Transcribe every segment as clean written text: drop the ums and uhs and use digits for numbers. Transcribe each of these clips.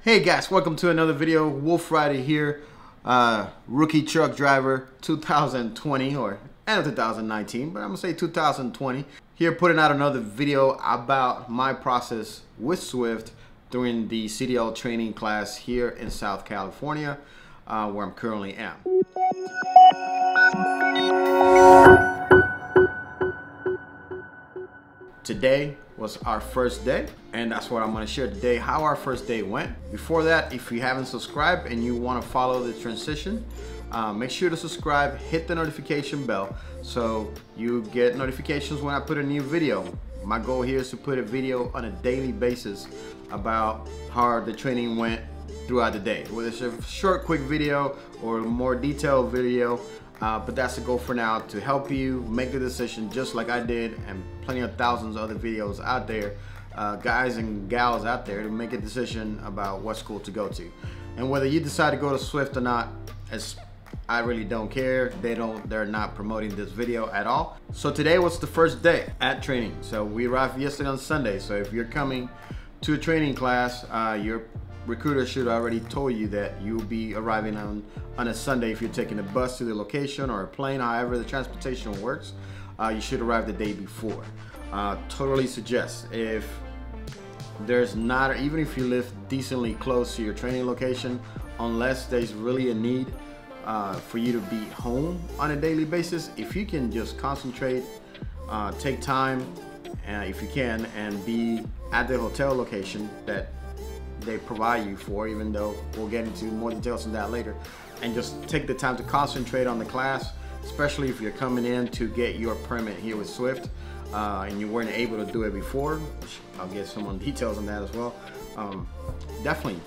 Hey guys, welcome to another video. Wolf Rider here, rookie truck driver 2020 or end of 2019, but I'm gonna say 2020. Here putting out another video about my process with Swift during the CDL training class here in South California, where I'm currently am. Today was our first day, and that's what I'm going to share today, how our first day went. Before that, if you haven't subscribed and you want to follow the transition, make sure to subscribe, hit the notification bell so you get notifications when I put a new video. My goal here is to put a video on a daily basis about how the training went throughout the day, whether it's a short quick video or a more detailed video. But that's the goal for now, to help you make the decision just like I did, and plenty of thousands of other videos out there, guys and gals out there, to make a decision about what school to go to. And whether you decide to go to Swift or not, I really don't care. They're not promoting this video at all. So today was the first day at training. So we arrived yesterday on Sunday. So if you're coming to a training class, your recruiter should already told you that you'll be arriving on a Sunday. If you're taking a bus to the location or a plane, however the transportation works, you should arrive the day before. Totally suggest, if there's not, even if you live decently close to your training location, unless there's really a need for you to be home on a daily basis, if you can just concentrate, take time, if you can, and be at the hotel location that they provide you for, even though we'll get into more details on that later, and just take the time to concentrate on the class, especially if you're coming in to get your permit here with Swift, and you weren't able to do it before, which I'll get some more details on that as well. Definitely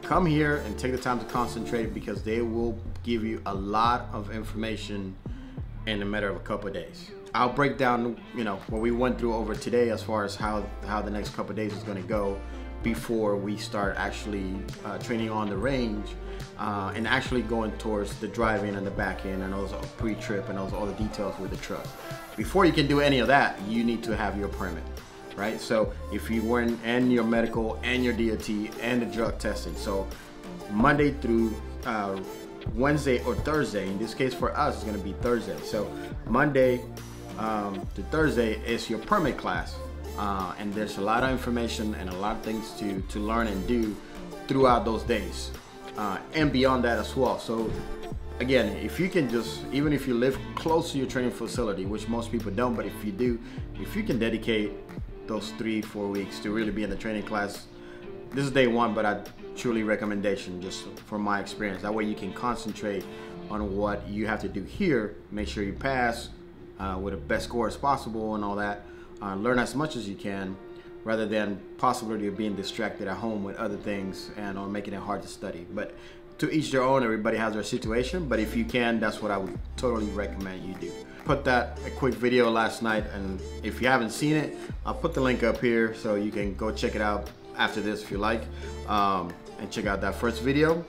come here and take the time to concentrate, because they will give you a lot of information in a matter of a couple of days. I'll break down, what we went through over today as far as how the next couple of days is going to go before we start actually training on the range, and actually going towards the driving and the back end and those pre-trip and all the details with the truck. Before you can do any of that, you need to have your permit, right? So if you weren't, and your medical and your DOT and the drug testing. So Monday through Wednesday or Thursday, in this case for us, it's gonna be Thursday. So Monday to Thursday is your permit class. And there's a lot of information and a lot of things to learn and do throughout those days, and beyond that as well. So again, if you can just, even if you live close to your training facility, which most people don't, but if you do, if you can dedicate those 3-4 weeks to really be in the training class, this is day one, but I truly recommendation, just from my experience. That way you can concentrate on what you have to do here, make sure you pass with the best score as possible and all that. Learn as much as you can, rather than possibility of being distracted at home with other things and or making it hard to study. But to each their own, everybody has their situation, but if you can, that's what I would totally recommend you do. Put that a quick video last night, and if you haven't seen it, I'll put the link up here so you can go check it out after this if you like, and check out that first video.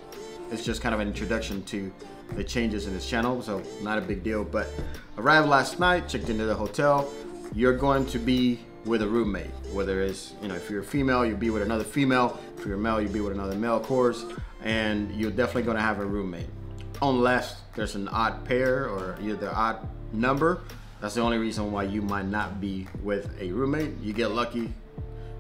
It's just kind of an introduction to the changes in this channel, so not a big deal. But arrived last night, checked into the hotel. You're going to be with a roommate, whether it's, if you're a female, you'll be with another female. If you're a male, you'll be with another male, of course, and you're definitely going to have a roommate, unless there's an odd pair or either odd number. That's the only reason why you might not be with a roommate. You get lucky,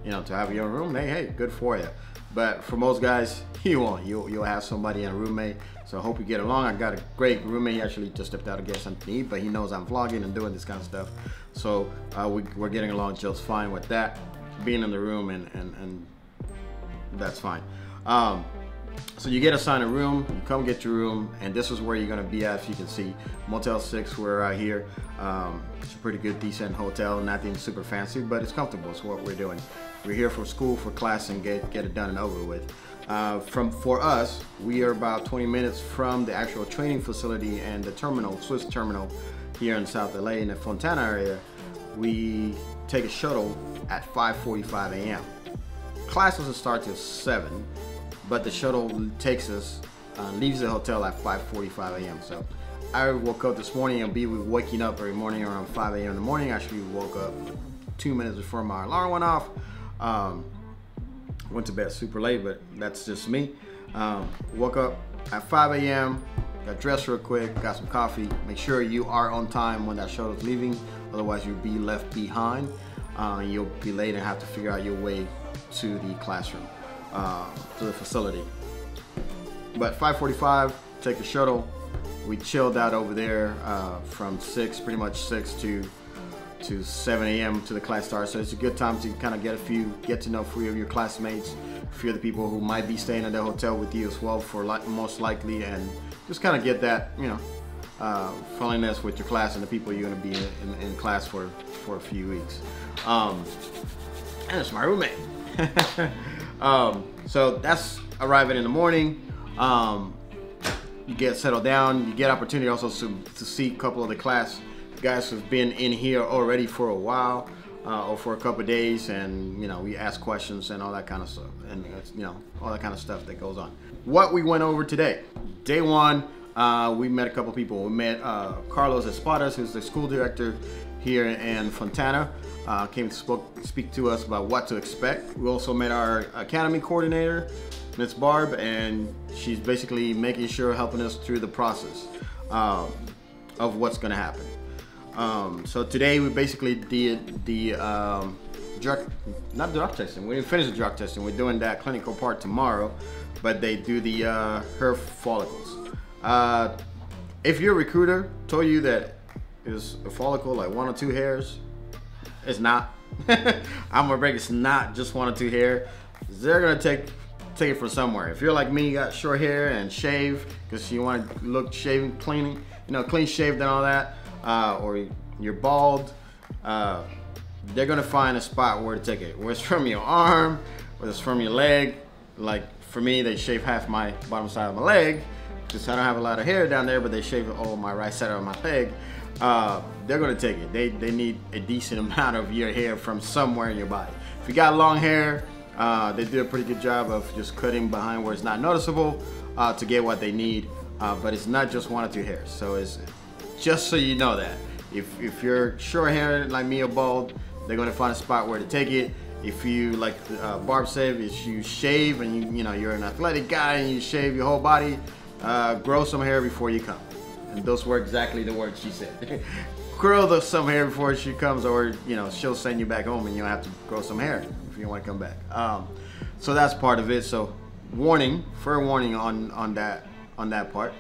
to have your own room. Hey, good for you. But for most guys, you won't. You'll have somebody and a roommate. So I hope you get along. I got a great roommate. He actually just stepped out to get something to eat, but he knows I'm vlogging and doing this kind of stuff. So we're getting along just fine with that, being in the room, and that's fine. So you get assigned a room, you come get your room, and this is where you're gonna be at. As you can see, Motel 6, we're out here. It's a pretty good, decent hotel, nothing super fancy, but it's comfortable. It's what we're doing. We're here for school, for class, and get it done and over with. For us, we are about 20 minutes from the actual training facility and the terminal, Swiss terminal here in South LA in the Fontana area. We take a shuttle at 5:45 a.m. Class doesn't start till 7, but the shuttle takes us, leaves the hotel at 5:45 a.m. So I woke up this morning, and be waking up every morning around 5 a.m. in the morning. Actually woke up 2 minutes before my alarm went off. Went to bed super late, but that's just me. Woke up at 5 a.m., got dressed real quick, got some coffee. Make sure you are on time when that shuttle's leaving, otherwise you'll be left behind. You'll be late and have to figure out your way to the classroom, to the facility. But 5:45, take the shuttle. We chilled out over there from 6, pretty much 6 to 7 a.m. to the class start. So it's a good time to kind of get to know a few of your classmates, a few of the people who might be staying at the hotel with you as well, most likely, and just kind of get that, you know, friendliness with your class and the people you're going to be in class for a few weeks. And it's my roommate. So that's arriving in the morning. You get settled down. You get opportunity also to see a couple of the class guys who've been in here already for a while, or for a couple of days, and you know, we ask questions and all that kind of stuff, and you know, all that kind of stuff that goes on. What we went over today, day one, we met a couple of people. We met Carlos Espadas, who's the school director here in Fontana. Came to speak to us about what to expect. We also met our academy coordinator, Miss Barb, and she's basically making sure, helping us through the process of what's going to happen. So today we basically did the not drug testing. We didn't finish the drug testing. We're doing that clinical part tomorrow, but they do the hair follicles. If your recruiter told you that is a follicle like 1 or 2 hairs, it's not. I'm gonna break. It's not just 1 or 2 hair. They're gonna take it from somewhere. If you're like me, you got short hair and shave because you want to look shaven, clean, you know, clean shaved and all that. Or you're bald, they're gonna find a spot where to take it. Whether it's from your arm, whether it's from your leg. Like for me, they shave half my bottom side of my leg because I don't have a lot of hair down there, but they shave all my right side of my leg. They're gonna take it. They need a decent amount of your hair from somewhere in your body. If you got long hair, they do a pretty good job of just cutting behind where it's not noticeable to get what they need. But it's not just 1 or 2 hairs. So it's just so you know that if you're short hair like me or bald, they're gonna find a spot where to take it. If you, like Barb said, if you shave and you know you're an athletic guy and you shave your whole body, grow some hair before you come. And those were exactly the words she said. Grow some hair before she comes, or you know, she'll send you back home and you'll have to grow some hair if you want to come back. So that's part of it. So warning, fair warning on that part.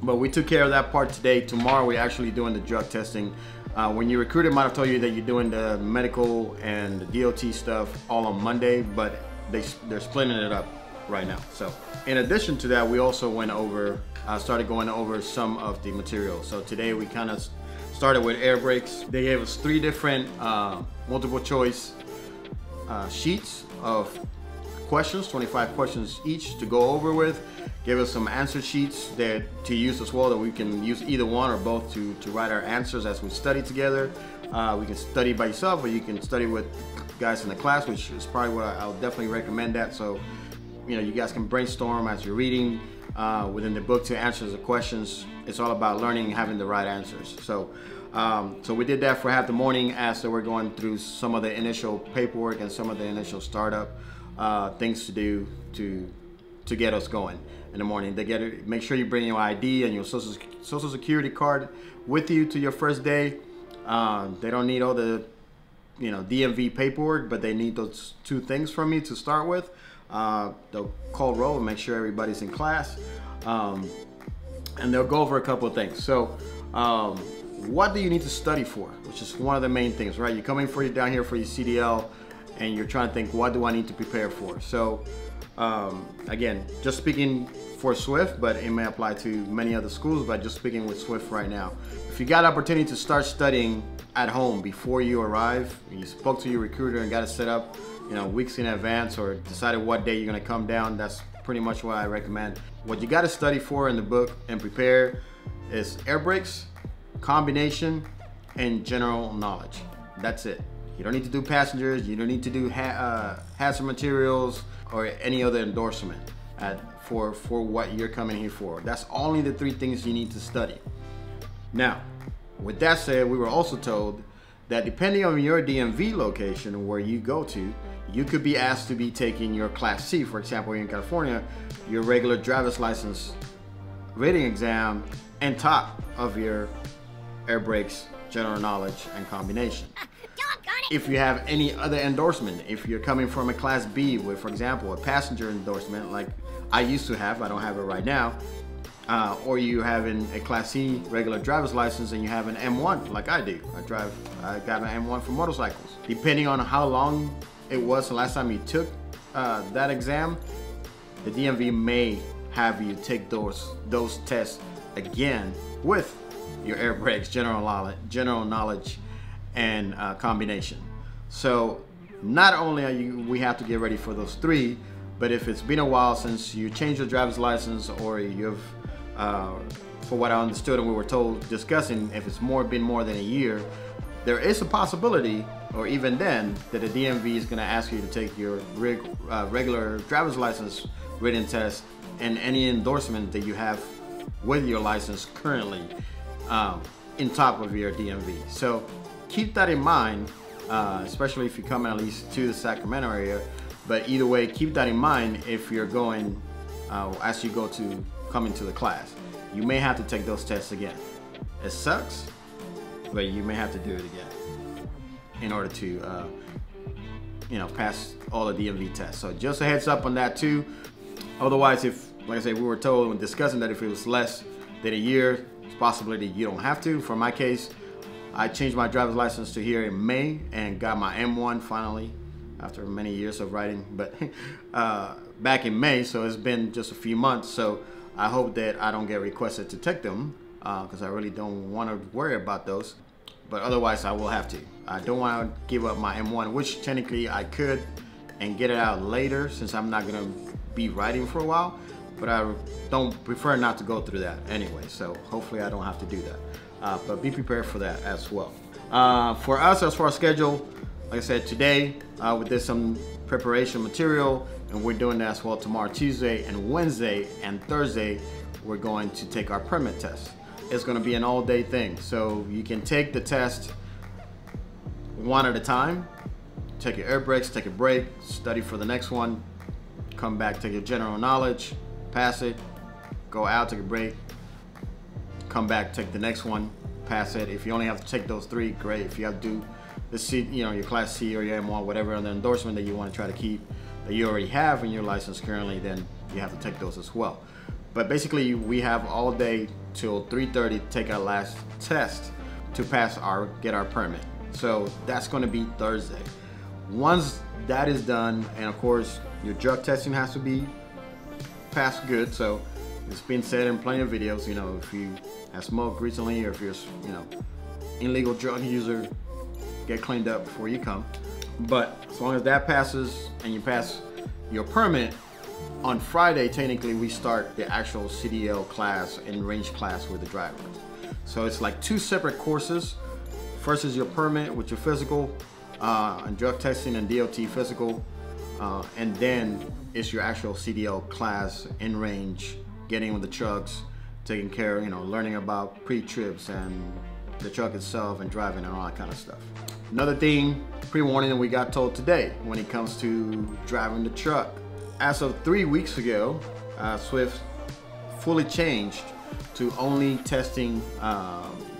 But we took care of that part today. Tomorrow we're actually doing the drug testing. When your recruiter might have told you that you're doing the medical and the DOT stuff all on Monday, but they're splitting it up right now. So in addition to that, we also started going over some of the material. So today we kind of started with air brakes. They gave us 3 different multiple choice sheets of questions, 25 questions each to go over with. Gave us some answer sheets to use as well, that we can use either one or both to write our answers as we study together. We can study by yourself, or you can study with guys in the class, which is probably what I'll definitely recommend that. So, you know, you guys can brainstorm as you're reading within the book to answer the questions. It's all about learning and having the right answers. So, so we did that for half the morning as we're going through some of the initial paperwork and some of the initial startup things to do to get us going in the morning. Make sure you bring your ID and your social security card with you to your first day. They don't need all the, you know, DMV paperwork, but they need those 2 things from you to start with. They'll call roll and make sure everybody's in class, and they'll go over a couple of things. So what do you need to study for, which is one of the main things, right? You're coming down here for your CDL and you're trying to think, what do I need to prepare for? So again, just speaking for Swift, but it may apply to many other schools, but just speaking with Swift right now. If you got opportunity to start studying at home before you arrive, you spoke to your recruiter and got it set up, you know, weeks in advance, or decided what day you're gonna come down, that's pretty much what I recommend. What you gotta study for in the book and prepare is air brakes, combination, and general knowledge. That's it. You don't need to do passengers, you don't need to do hazard materials or any other endorsement for what you're coming here for. That's only the 3 things you need to study. Now, with that said, we were also told that depending on your DMV location where you go to, you could be asked to be taking your Class C, for example, here in California, your regular driver's license rating exam on top of your air brakes, general knowledge, and combination. If you have any other endorsement, if you're coming from a Class B with, for example, a passenger endorsement like I used to have, I don't have it right now, or you having a Class C regular driver's license and you have an M1 like I do. I got an M1 for motorcycles. Depending on how long it was the last time you took that exam, the DMV may have you take those tests again with your air brakes, general knowledge, and combination. So not only we have to get ready for those 3, but if it's been a while since you changed your driver's license, or you've, for what I understood and we were told discussing, if it's been more than a year, there is a possibility, or even then, that the DMV is going to ask you to take your regular driver's license written test and any endorsement that you have with your license currently in top of your DMV. So keep that in mind, especially if you come at least to the Sacramento area. But either way, keep that in mind if you're going, as you go to come into the class. You may have to take those tests again. It sucks, but you may have to do it again in order to pass all the DMV tests. So just a heads up on that too. Otherwise, if, like I said, we were told when discussing that if it was less than a year, it's a possibility you don't have to. For my case, I changed my driver's license to here in May and got my M1 finally after many years of riding, but back in May, so it's been just a few months. So I hope that I don't get requested to take them because I really don't want to worry about those. But otherwise, I will have to. I don't want to give up my M1, which technically I could and get it out later since I'm not going to be riding for a while. But I prefer not to go through that anyway. So hopefully I don't have to do that. But be prepared for that as well. For us, as far as schedule, like I said, today we did some preparation material, and we're doing that as well tomorrow, Tuesday, and Wednesday and Thursday, we're going to take our permit test. It's going to be an all-day thing, so you can take the test one at a time. Take your air brakes, take a break, study for the next one, come back, take your general knowledge, pass it, go out, take a break, come back, take the next one, pass it. If you only have to take those 3, great. If you have to do the C, your Class C or your M1, whatever other endorsement that you want to try to keep that you already have in your license currently, then you have to take those as well. But basically, we have all day till 3:30 to take our last test to get our permit. So that's going to be Thursday. Once that is done, and of course your drug testing has to be passed good. So it's been said in plenty of videos, if you have smoked recently, or if you're illegal drug user, get cleaned up before you come. But as long as that passes and you pass your permit, on Friday technically we start the actual CDL class and range class with the drivers. So it's like 2 separate courses. First is your permit with your physical and drug testing and DOT physical, and then it's your actual CDL class in range, getting with the trucks, taking care, learning about pre-trips and the truck itself and driving and all that kind of stuff. Another thing, pre-warning that we got told today when it comes to driving the truck. As of 3 weeks ago, Swift fully changed to only testing,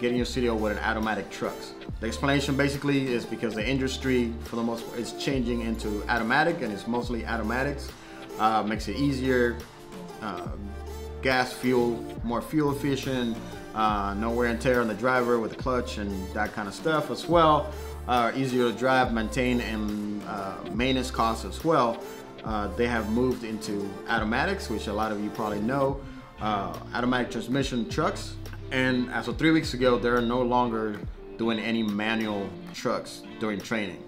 getting your CDL with an automatic trucks. The explanation basically is because the industry, for the most part, is changing into automatic, and it's mostly automatics. Makes it easier, gas, fuel, more fuel efficient, no wear and tear on the driver with the clutch and that kind of stuff as well. Easier to drive, maintain, and maintenance costs as well. They have moved into automatics, which a lot of you probably know, automatic transmission trucks. And as of 3 weeks ago, they're no longer doing any manual trucks during training.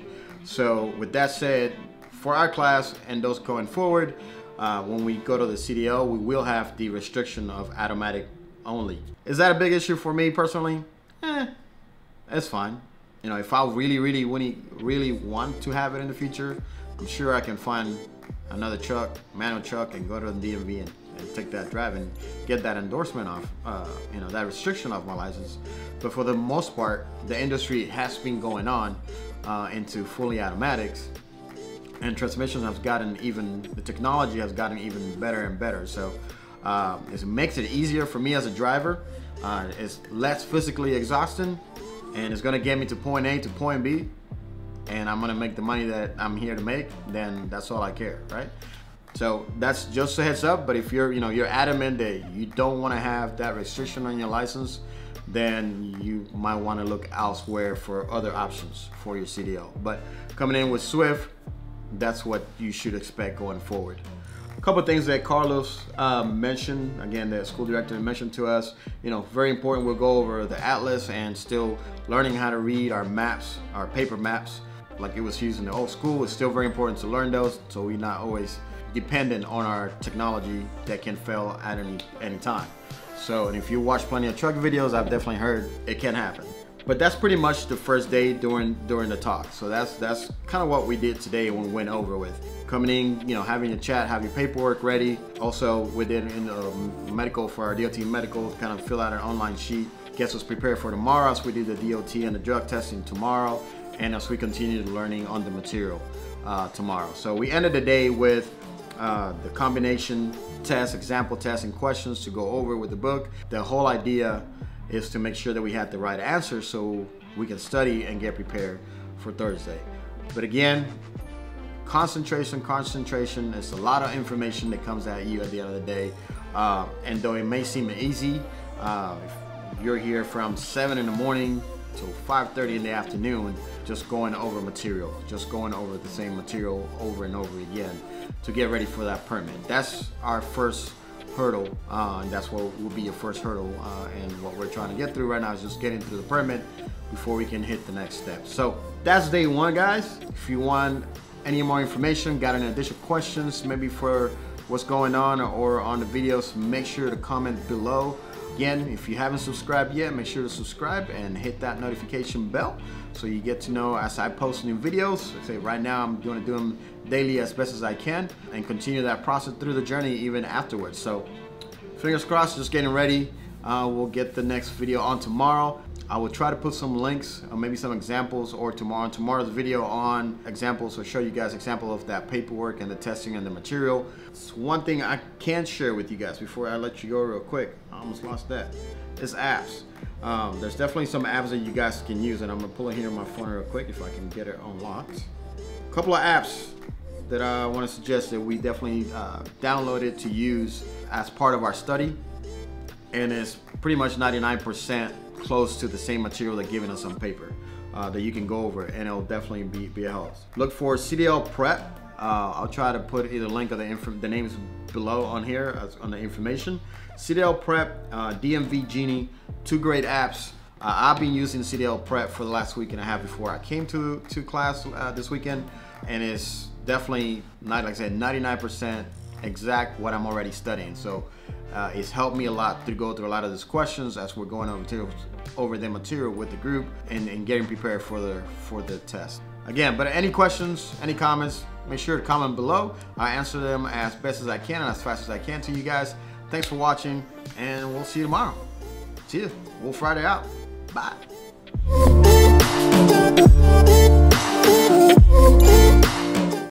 So with that said, for our class and those going forward, when we go to the CDL, we will have the restriction of automatic only. Is that a big issue for me personally? That's fine. If I really want to have it in the future, I'm sure I can find another truck, manual truck, and go to the DMV and take that drive and get that endorsement off, that restriction off my license. But for the most part, the industry has been going on into fully automatics, and transmissions have gotten the technology has gotten even better and better. So it makes it easier for me as a driver. It's less physically exhausting, and it's gonna get me to point A to point B, and I'm gonna make the money that I'm here to make. Then that's all I care, right? So that's just a heads up. But if you're adamant that you don't want to have that restriction on your license, then you might want to look elsewhere for other options for your CDL. But coming in with Swift, that's what you should expect going forward. A couple of things that Carlos mentioned, again, the school director mentioned to us, very important. We'll go over the atlas and still learning how to read our maps, our paper maps, like it was used in the old school. It's still very important to learn those, so we're not always dependent on our technology that can fail at any time. So, and if you watch plenty of truck videos, I've definitely heard it can happen. But that's pretty much the first day during the talk. So that's kind of what we did today when we went over with. Coming in, having a chat, have your paperwork ready. Also within the medical, for our DOT medical, kind of fill out an online sheet. Gets us prepared for tomorrow as we do the DOT and the drug testing tomorrow, and as we continue learning on the material tomorrow. So we ended the day with the combination test, example test, and questions to go over with the book. The whole idea is to make sure that we had the right answer so we can study and get prepared for Thursday. But again, concentration. It's a lot of information that comes at you at the end of the day. And though it may seem easy, if you're here from 7 in the morning till 5:30 in the afternoon, just going over material, just going over the same material over and over again to get ready for that permit. That's our first hurdle, and that's what will be your first hurdle, and what we're trying to get through right now is just getting through the permit before we can hit the next step. So that's day one, guys. If you want any more information, got any additional questions, maybe for what's going on or on the videos, make sure to comment below. Again, if you haven't subscribed yet, make sure to subscribe and hit that notification bell so you get to know as I post new videos. I say right now I'm going to do them daily as best as I can and continue that process through the journey even afterwards. So fingers crossed, just getting ready. We'll get the next video on tomorrow. I will try to put some links or maybe some examples or tomorrow's video on examples, or show you guys example of that paperwork and the testing and the material. It's one thing I can share with you guys before I let you go real quick. I almost lost that. It's apps. There's definitely some apps that you guys can use, and I'm gonna pull it here on my phone real quick if I can get it unlocked. A couple of apps that I want to suggest that we definitely downloaded to use as part of our study, and it's pretty much 99% close to the same material they're giving us on paper that you can go over, and it'll definitely be a help. Look for CDL Prep. I'll try to put either link or the names below on here on the information. CDL Prep, DMV Genie, two great apps. I've been using CDL Prep for the last week and a half before I came to class this weekend, and it's definitely, like I said, 99% exact what I'm already studying. So it's helped me a lot to go through a lot of these questions as we're going over the material with the group and getting prepared for the test. Again, but any questions, any comments, make sure to comment below. I answer them as best as I can and as fast as I can to you guys. Thanks for watching, and we'll see you tomorrow. See you. Wolf Friday out. Bye.